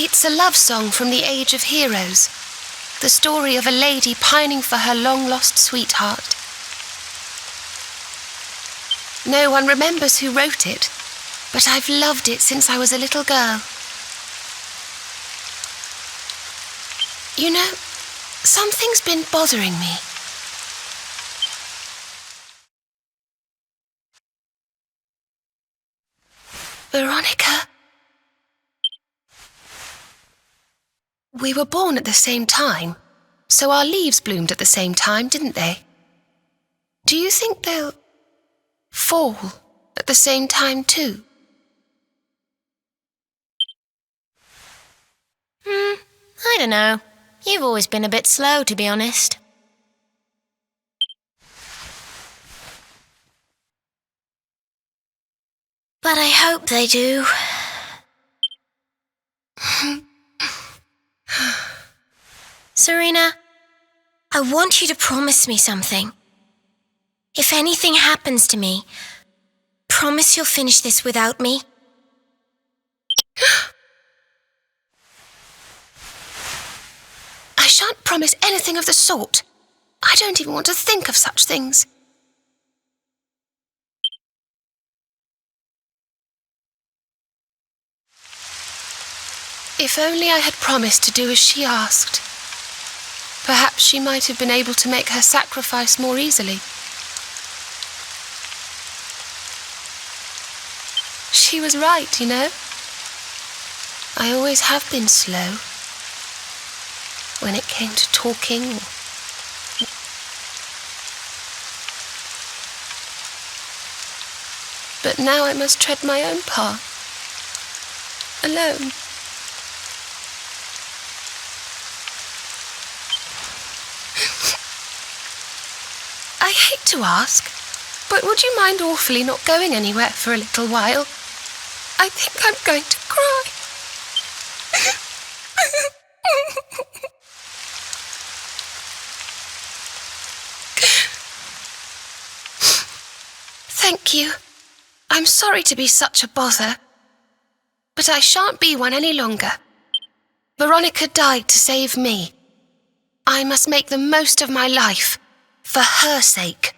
It's a love song from the Age of Heroes, the story of a lady pining for her long-lost sweetheart. No one remembers who wrote it, but I've loved it since I was a little girl. You know, something's been bothering me. Veronica? We were born at the same time, so our leaves bloomed at the same time, didn't they? Do you think they'll fall at the same time too? I don't know. You've always been a bit slow, to be honest. But I hope they do. Serena, I want you to promise me something. If anything happens to me, promise you'll finish this without me. I shan't promise anything of the sort. I don't even want to think of such things. If only I had promised to do as she asked. Perhaps she might have been able to make her sacrifice more easily. She was right, you know. I always have been slow when it came to talking. But now I must tread my own path, alone. I hate to ask, but would you mind awfully not going anywhere for a little while? I think I'm going to cry. Thank you. I'm sorry to be such a bother, but I shan't be one any longer. Veronica died to save me. I must make the most of my life, for her sake.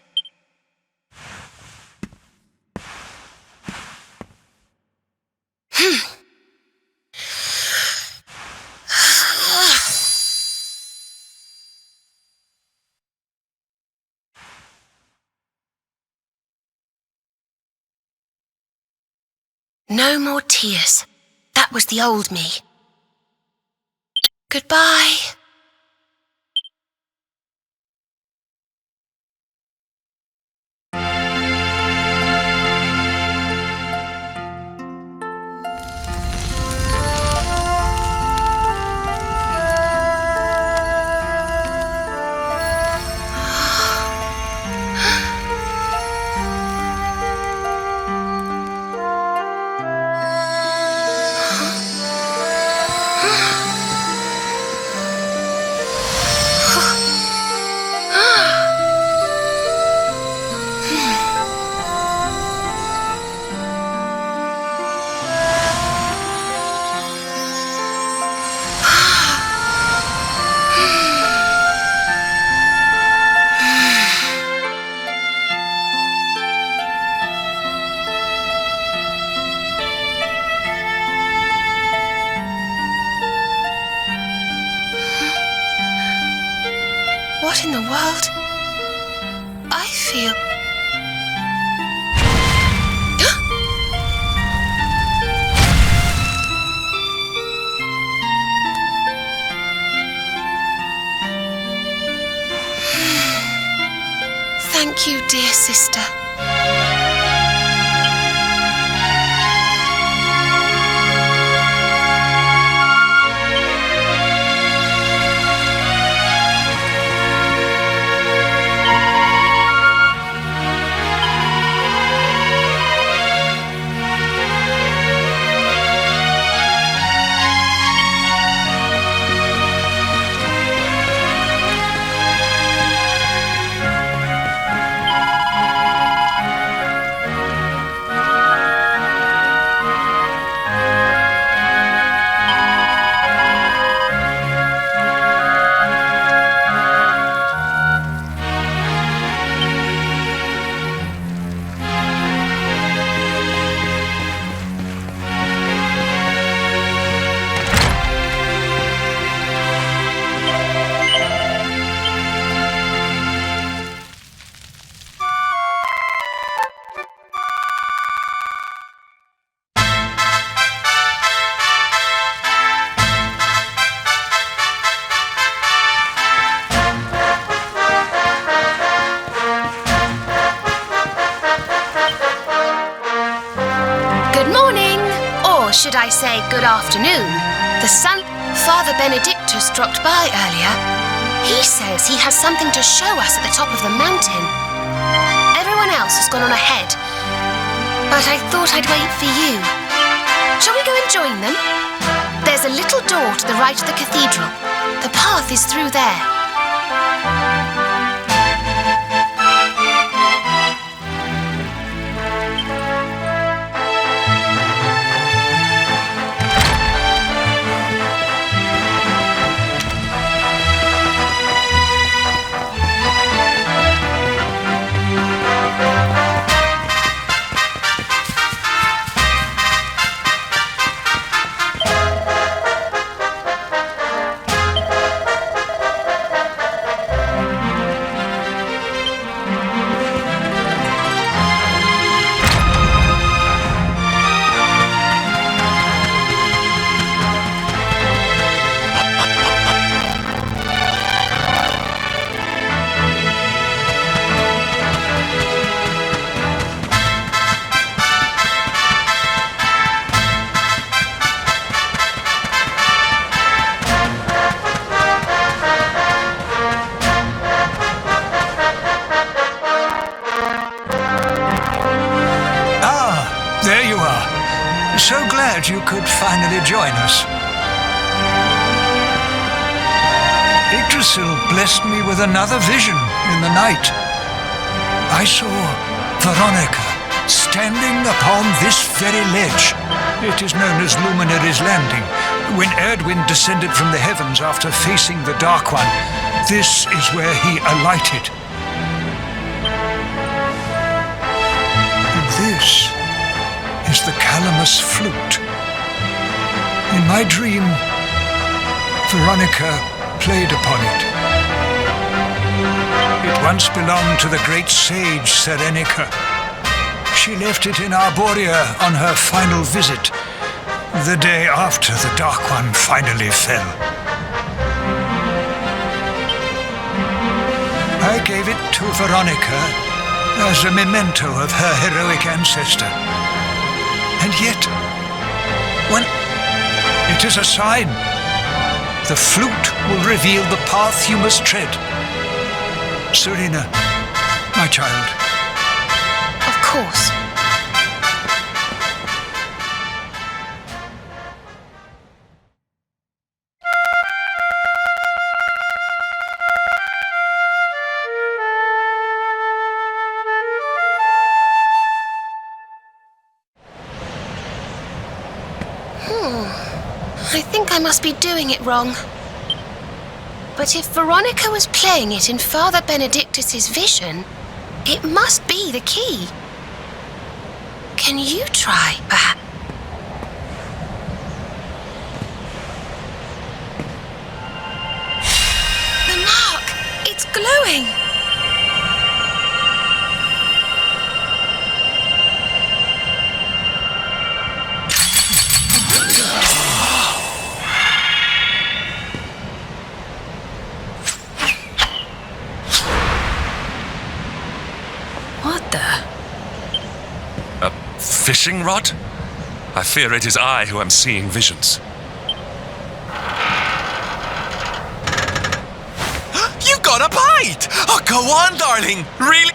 No more tears. That was the old me. Goodbye. What in the world? I feel... Thank you, dear sister. or should I say good afternoon. The sun, Father Benedictus dropped by earlier. He says he has something to show us at the top of the mountain. Everyone else has gone on ahead, but I thought I'd wait for you. Shall we go and join them? There's a little door to the right of the cathedral. The path is through there. There you are. So glad you could finally join us. Yggdrasil blessed me with another vision in the night. I saw Veronica standing upon this very ledge. It is known as Luminary's Landing. When Erdwin descended from the heavens after facing the Dark One, this is where he alighted. And this is the Calamus flute. In my dream, Veronica played upon it. It once belonged to the great sage Serenica. She left it in Arborea on her final visit, the day after the Dark One finally fell. I gave it to Veronica as a memento of her heroic ancestor. And yet, when it is a sign, the flute will reveal the path you must tread. Serena, my child. Of course. I think I must be doing it wrong. But if Veronica was playing it in Father Benedictus's vision, it must be the key. Can you try, perhaps? The mark! It's glowing! Fishing rod? I fear it is I who am seeing visions. You got a bite! Oh, go on, darling! Really?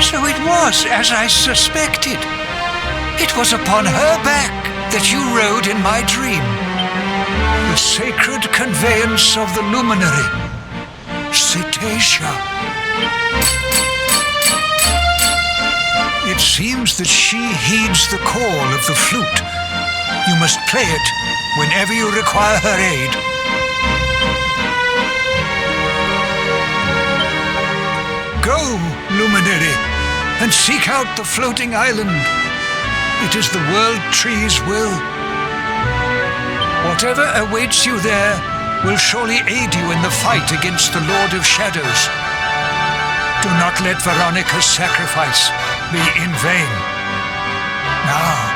So it was as I suspected. It was upon her back that you rode in my dream. The sacred conveyance of the luminary, Cetacea. It seems that she heeds the call of the flute. You must play it whenever you require her aid. Go, luminary. and seek out the floating island. It is the World Tree's will. Whatever awaits you there will surely aid you in the fight against the Lord of Shadows. Do not let Veronica's sacrifice be in vain. Now,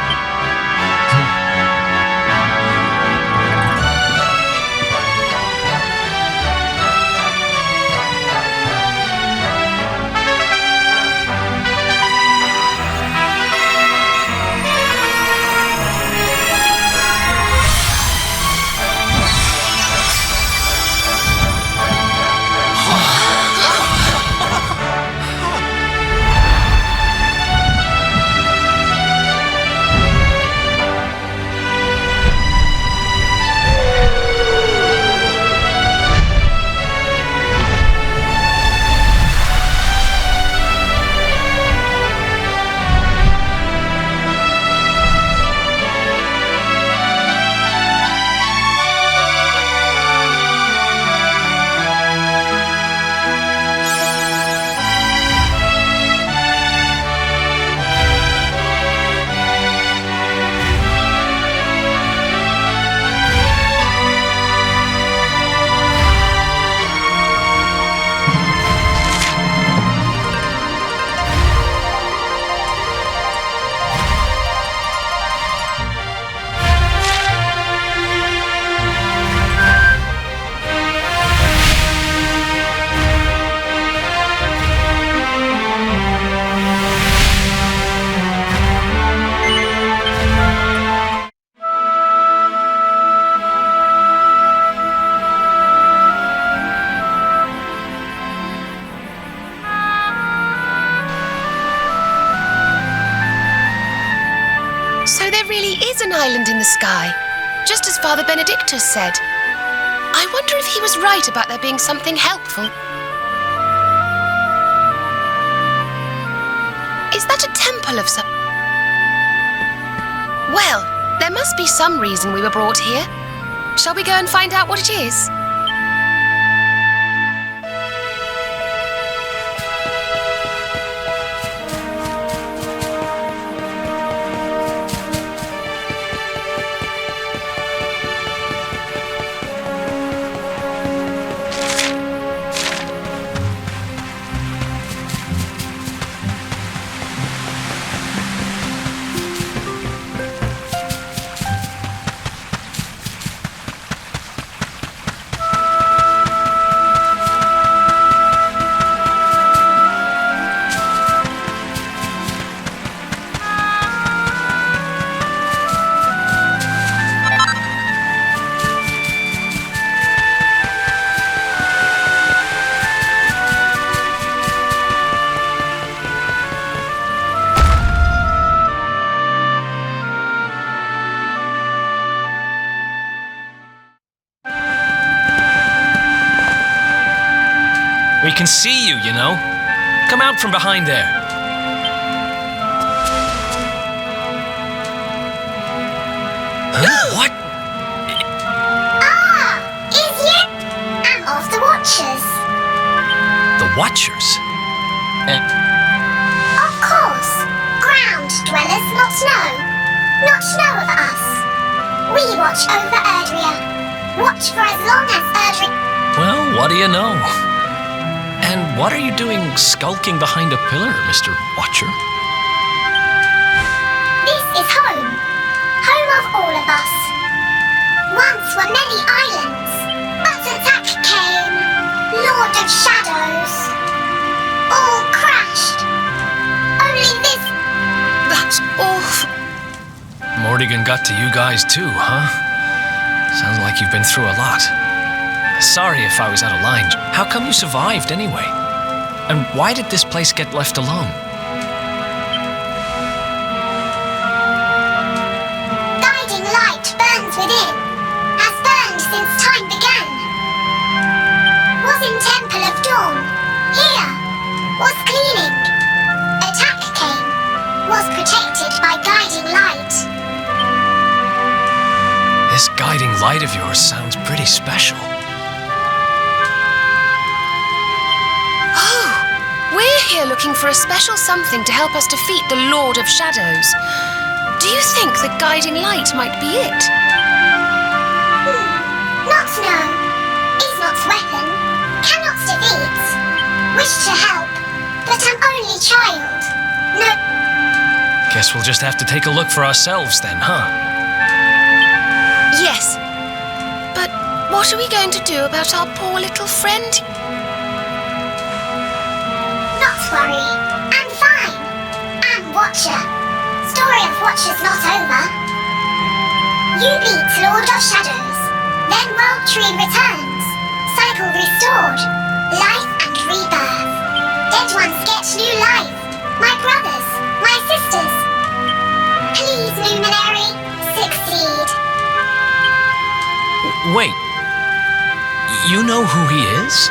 So there really is an island in the sky, just as Father Benedictus said. I wonder if he was right about there being something helpful. Is that a temple of some... Well, there must be some reason we were brought here. Shall we go and find out what it is? We can see you, you know. Come out from behind there. Huh? What? Is you? I'm of the Watchers. The Watchers? Of course. Ground dwellers not know of us. We watch over Erdrea. Watch for as long as Erdrea... Well, what do you know? And what are you doing skulking behind a pillar, Mr. Watcher? This is home. Home of all of us. Once were many islands, but attack came. Lord of Shadows. All crashed. Only this... That's awful. Morrigan got to you guys too, huh? Sounds like you've been through a lot. Sorry if I was out of line. How come you survived anyway? And why did this place get left alone? Guiding light burns within, has burned since time began. Was in Temple of Dawn, here, was cleaning. Attack came, was protected by guiding light. This guiding light of yours sounds pretty special. here looking for a special something to help us defeat the Lord of Shadows. Do you think the guiding light might be it? Not no. Is not weapon. Cannot defeat. Wish to help, but I'm only child. No. Guess we'll just have to take a look for ourselves then, huh? Yes. But what are we going to do about our poor little friend? Not worry. I'm fine. I'm Watcher. Story of Watcher's not over. You beat Lord of Shadows. Then World Tree returns. Cycle restored. Life and rebirth. Dead ones get new life. My brothers. My sisters. Please, Luminary. Succeed. Wait. You know who he is?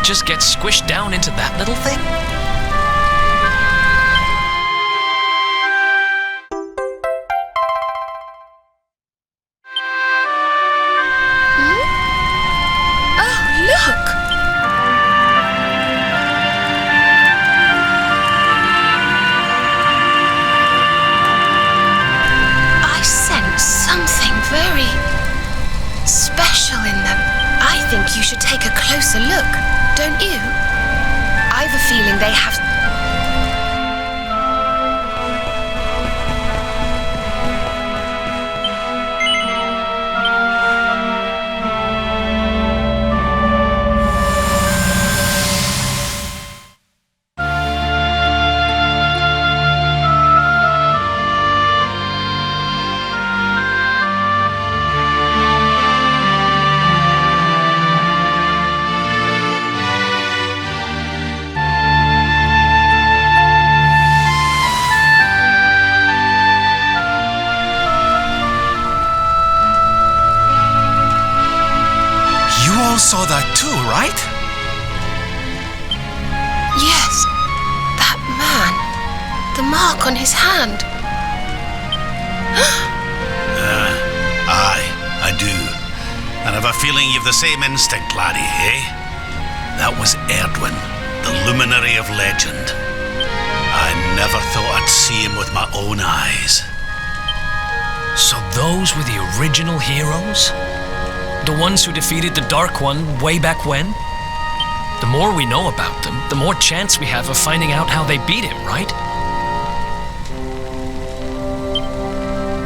Just get squished down into that little thing? Oh, look! I sense something very special in them. I think you should take a closer look. Don't you? I've a feeling they have... Saw that too, right? Yes, that man. The mark on his hand. Aye, I do. And I've a feeling you've the same instinct, laddie, eh? That was Erdwin, the luminary of legend. I never thought I'd see him with my own eyes. So those were the original heroes? The ones who defeated the Dark One way back when? The more we know about them, the more chance we have of finding out how they beat him, right?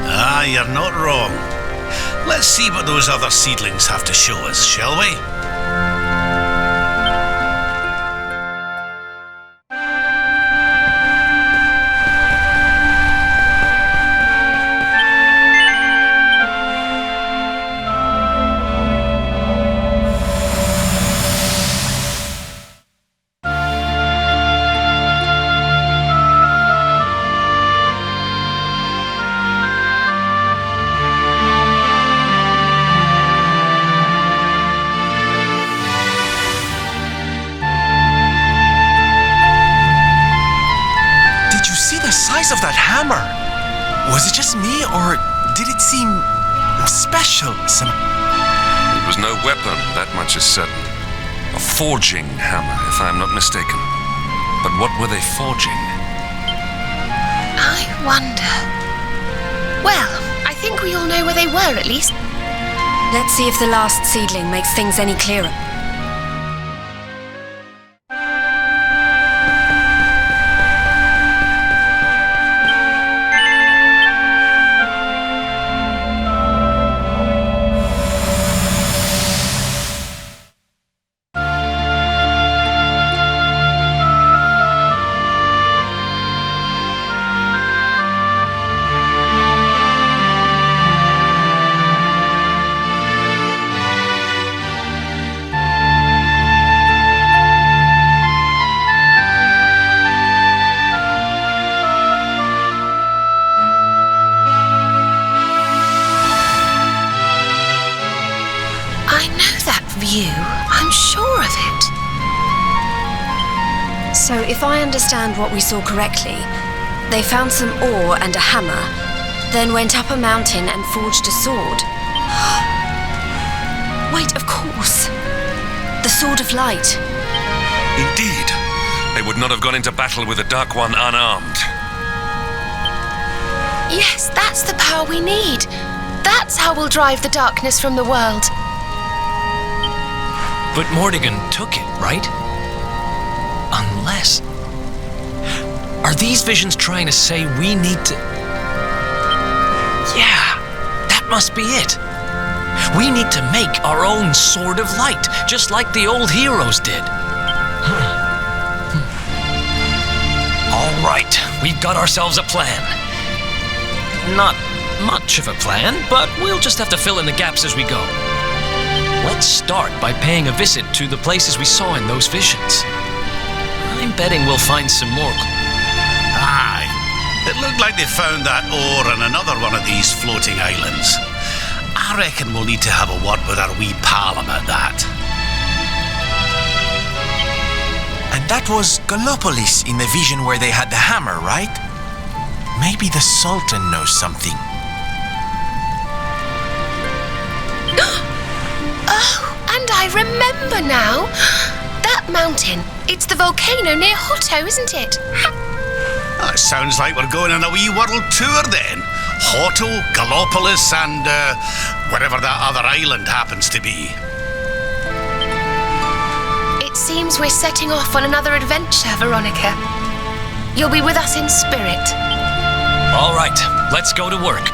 Ah, you're not wrong. Let's see what those other seedlings have to show us, shall we? hammer. Was it just me, or did it seem special? It was no weapon, that much is certain. A forging hammer, if I am not mistaken. But what were they forging? I wonder. Well, I think we all know where they were, at least. Let's see if the last seedling makes things any clearer. I'm sure of it. So, if I understand what we saw correctly, they found some ore and a hammer, then went up a mountain and forged a sword. Wait, of course. The Sword of Light. Indeed. They would not have gone into battle with the Dark One unarmed. Yes, that's the power we need. That's how we'll drive the darkness from the world. But Mordigan took it, right? Unless... Are these visions trying to say we need to... Yeah, that must be it. We need to make our own Sword of Light, just like the old heroes did. All right, we've got ourselves a plan. Not much of a plan, but we'll just have to fill in the gaps as we go. Let's start by paying a visit to the places we saw in those visions. I'm betting we'll find some more. Aye. It looked like they found that ore on another one of these floating islands. I reckon we'll need to have a word with our wee pal about that. And that was Gallopolis in the vision where they had the hammer, right? Maybe the Sultan knows something. Oh, and I remember now. That mountain, it's the volcano near Hotto, isn't it? That sounds like we're going on a wee world tour then. Hotto, Gallopolis, and wherever that other island happens to be. It seems we're setting off on another adventure, Veronica. You'll be with us in spirit. All right, let's go to work.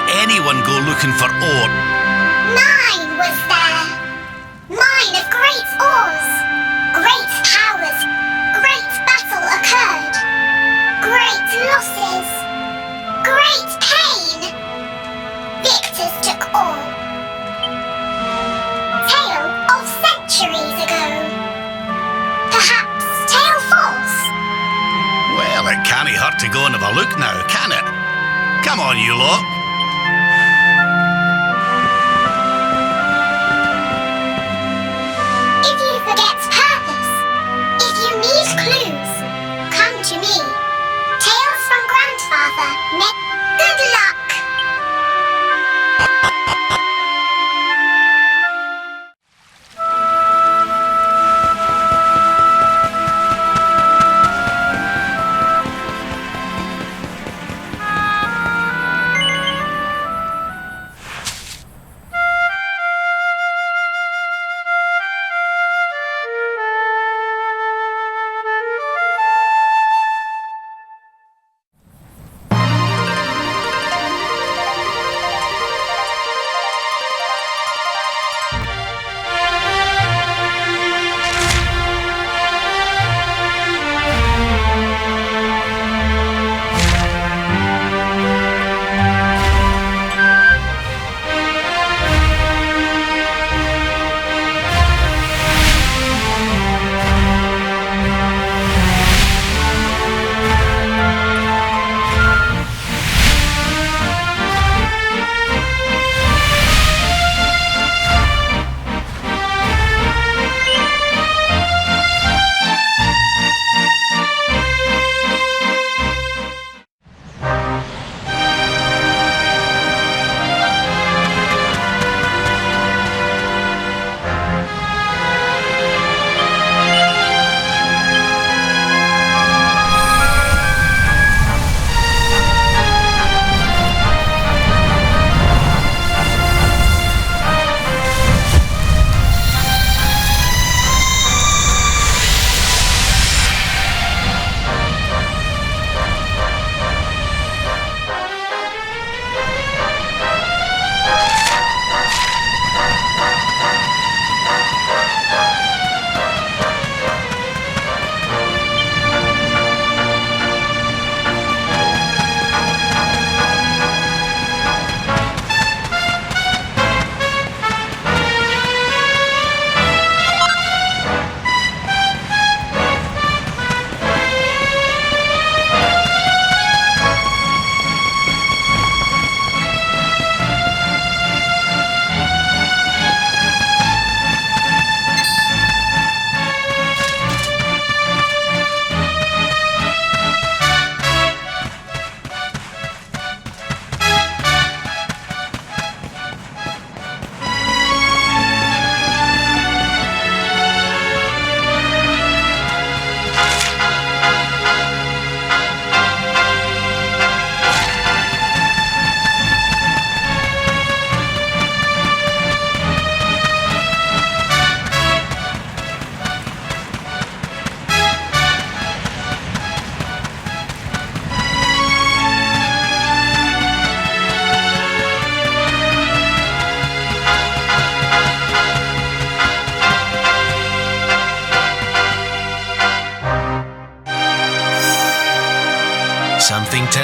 Anyone go looking for ore? Mine was there. Mine of great ores. Great powers. Great battle occurred. Great losses. Great pain. Victors took all. Tale of centuries ago. Perhaps tale false. Well, it can't hurt to go and have a look now, can it? Come on, you lot. Good luck!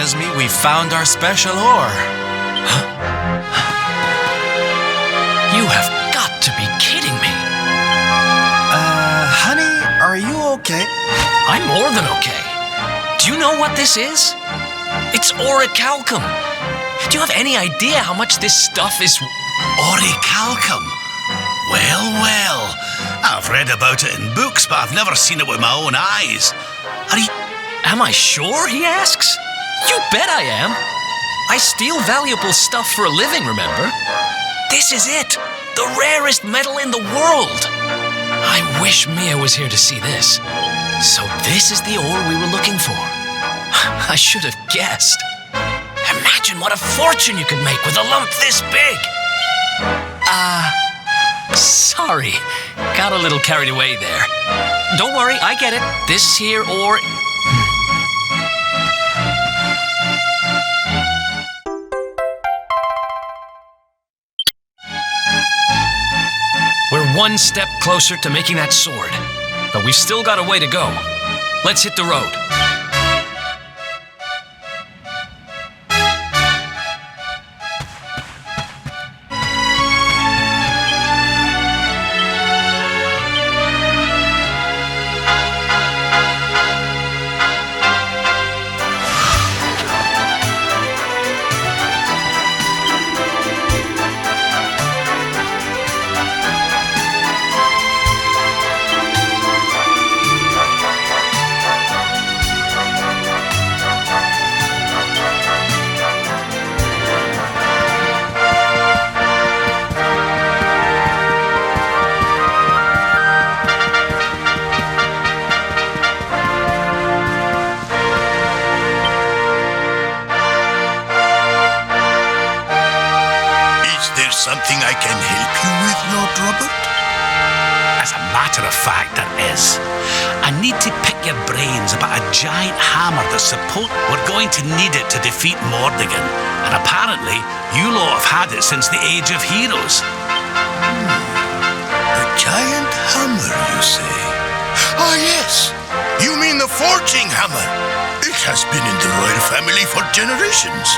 tells me we found our special ore. You have got to be kidding me. Honey, are you okay? I'm more than okay. Do you know what this is? It's orichalcum. Do you have any idea how much this stuff is? Orichalcum? Well. I've read about it in books, but I've never seen it with my own eyes. Am I sure, he asks? You bet I am. I steal valuable stuff for a living, remember? This is it. The rarest metal in the world. I wish Mia was here to see this. So this is the ore we were looking for. I should have guessed. Imagine what a fortune you could make with a lump this big. Sorry. Got a little carried away there. Don't worry, I get it. This here ore... We're one step closer to making that sword, but we've still got a way to go. Let's hit the road. Something I can help you with, Lord Robert? As a matter of fact, there is. I need to pick your brains about a giant hammer that's we're going to need it to defeat Mordigan. And apparently, you lot have had it since the Age of Heroes. A giant hammer, you say? Ah, yes. You mean the forging hammer. It has been in the royal family for generations.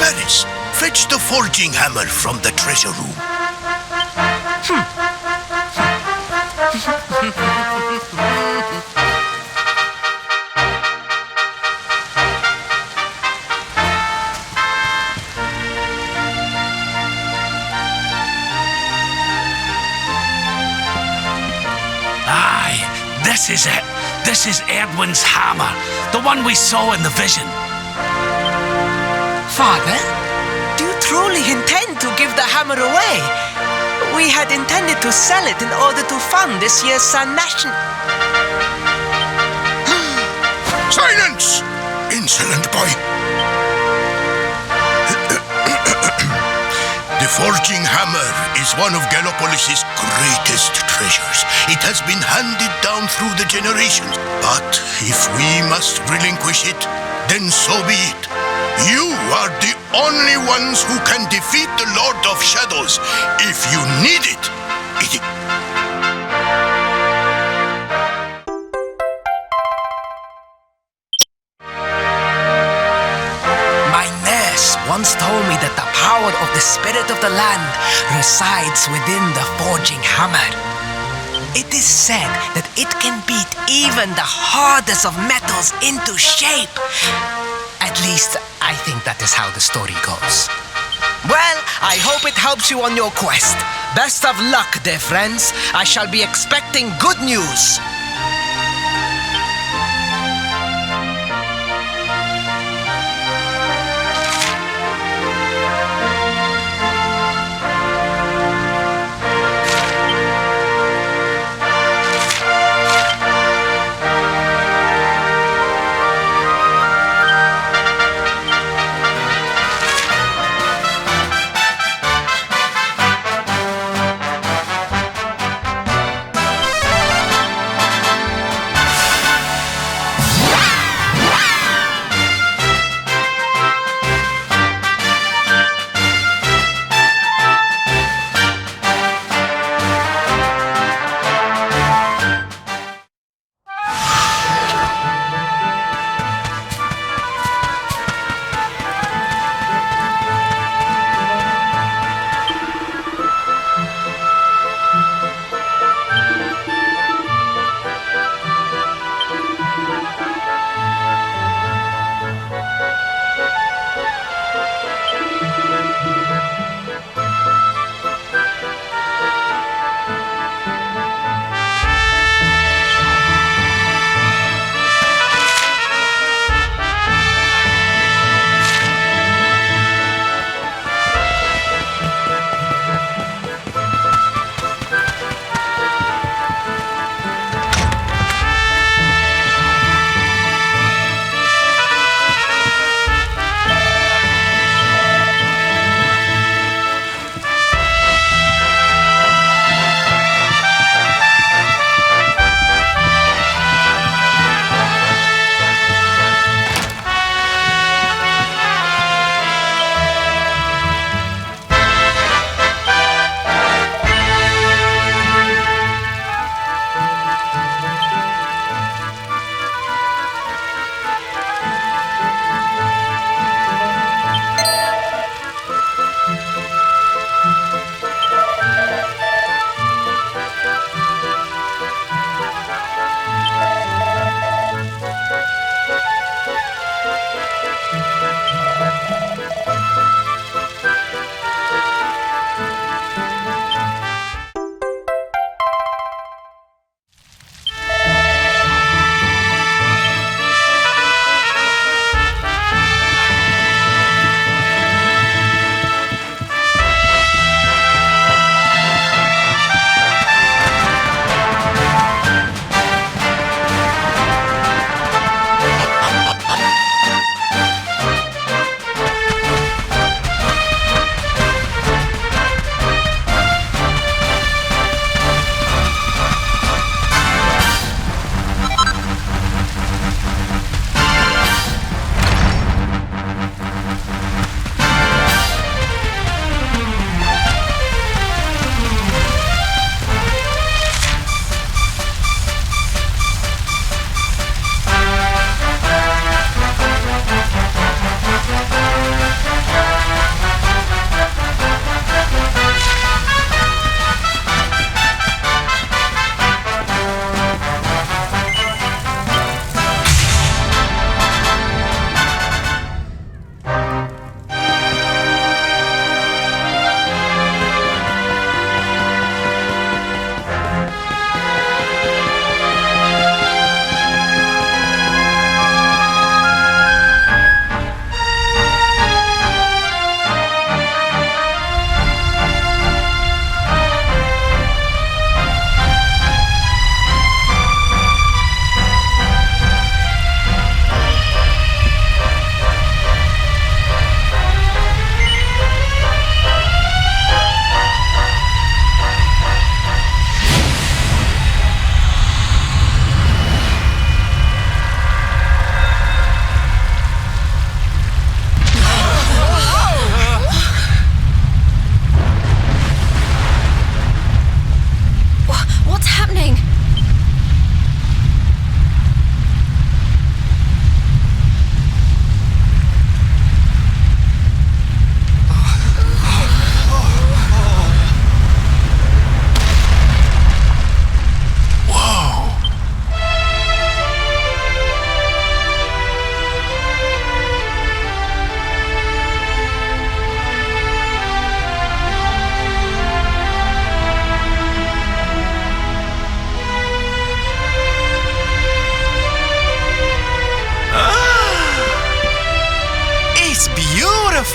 Ferris, fetch the forging hammer from the treasure room. Aye, this is it. This is Edwin's hammer, the one we saw in the vision. Father? Do you truly intend to give the hammer away? We had intended to sell it in order to fund this year's Sun National. Silence! Insolent boy. The forging hammer is one of Gallopolis' greatest treasures. It has been handed down through the generations. But if we must relinquish it, then so be it. You are the only ones who can defeat the Lord of Shadows. If you need it, My nurse once told me that the power of the spirit of the land resides within the forging hammer. It is said that it can beat even the hardest of metals into shape. At least, I think that is how the story goes. Well, I hope it helps you on your quest. Best of luck, dear friends. I shall be expecting good news.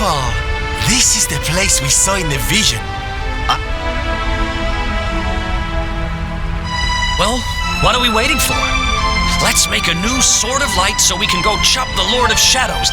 Wonderful! This is the place we saw in the vision. Well, what are we waiting for? Let's make a new sword of light so we can go chop the Lord of Shadows.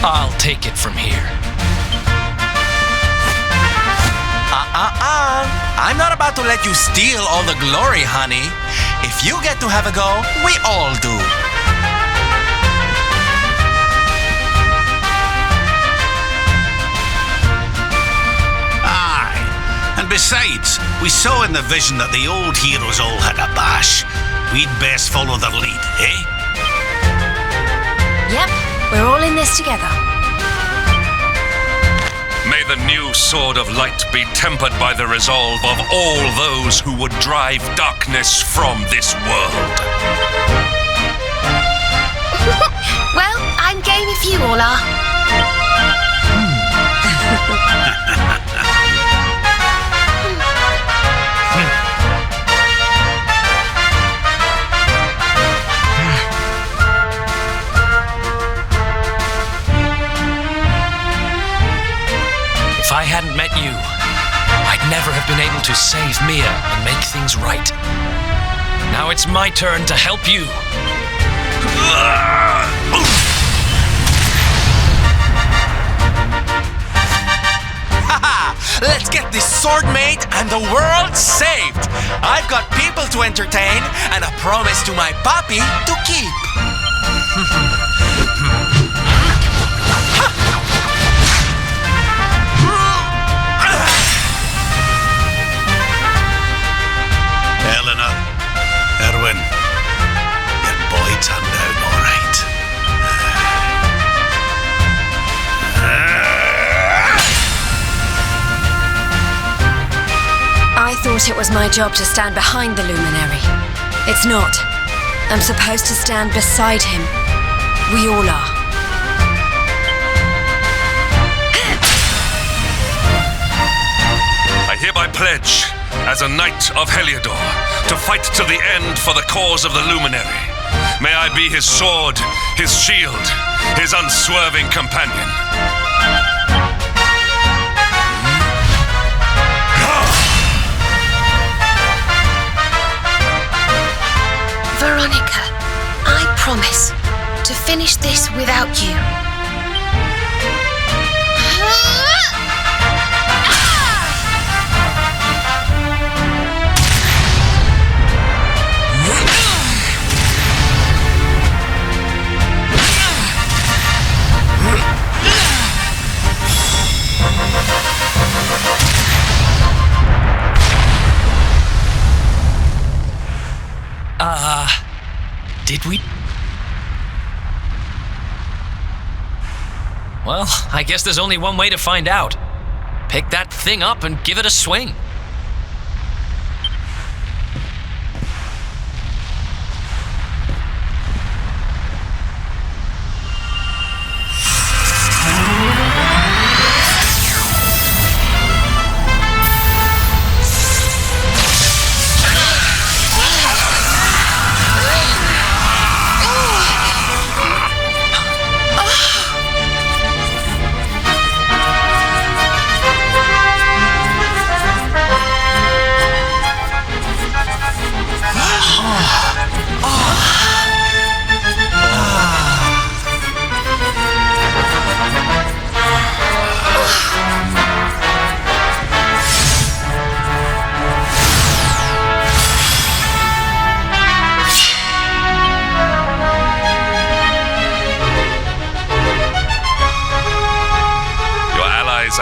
I'll take it from here. I'm not about to let you steal all the glory, honey. If you get to have a go, we all do. Aye. And besides, we saw in the vision that the old heroes all had a bash. We'd best follow their lead, eh? Yep, we're all in this together. May the new sword of light be tempered by the resolve of all those who would drive darkness from this world. Well, I'm game if you all are. If I hadn't met you, I'd never have been able to save Mia and make things right. Now it's my turn to help you. Haha! Let's get this sword made and the world saved! I've got people to entertain and a promise to my papi to keep. Eleanor, Erwin, your boy turned out all right. I thought it was my job to stand behind the luminary. It's not. I'm supposed to stand beside him. We all are. I hereby pledge, as a knight of Heliodor, to fight to the end for the cause of the Luminary. May I be his sword, his shield, his unswerving companion. Veronica, I promise to finish this without you. Did we? Well, I guess there's only one way to find out. Pick that thing up and give it a swing.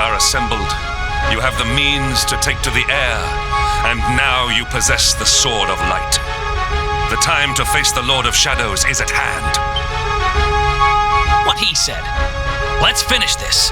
are assembled. You have the means to take to the air, and now you possess the Sword of Light. The time to face the Lord of Shadows is at hand. What he said. Let's finish this.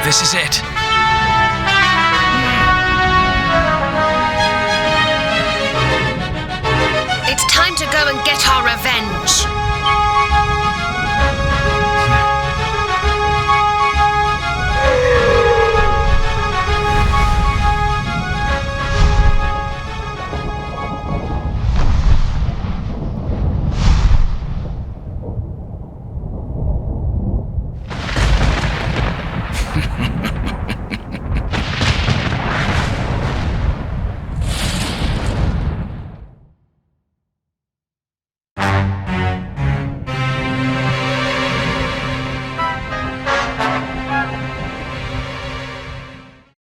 This is it. It's time to go and get our revenge.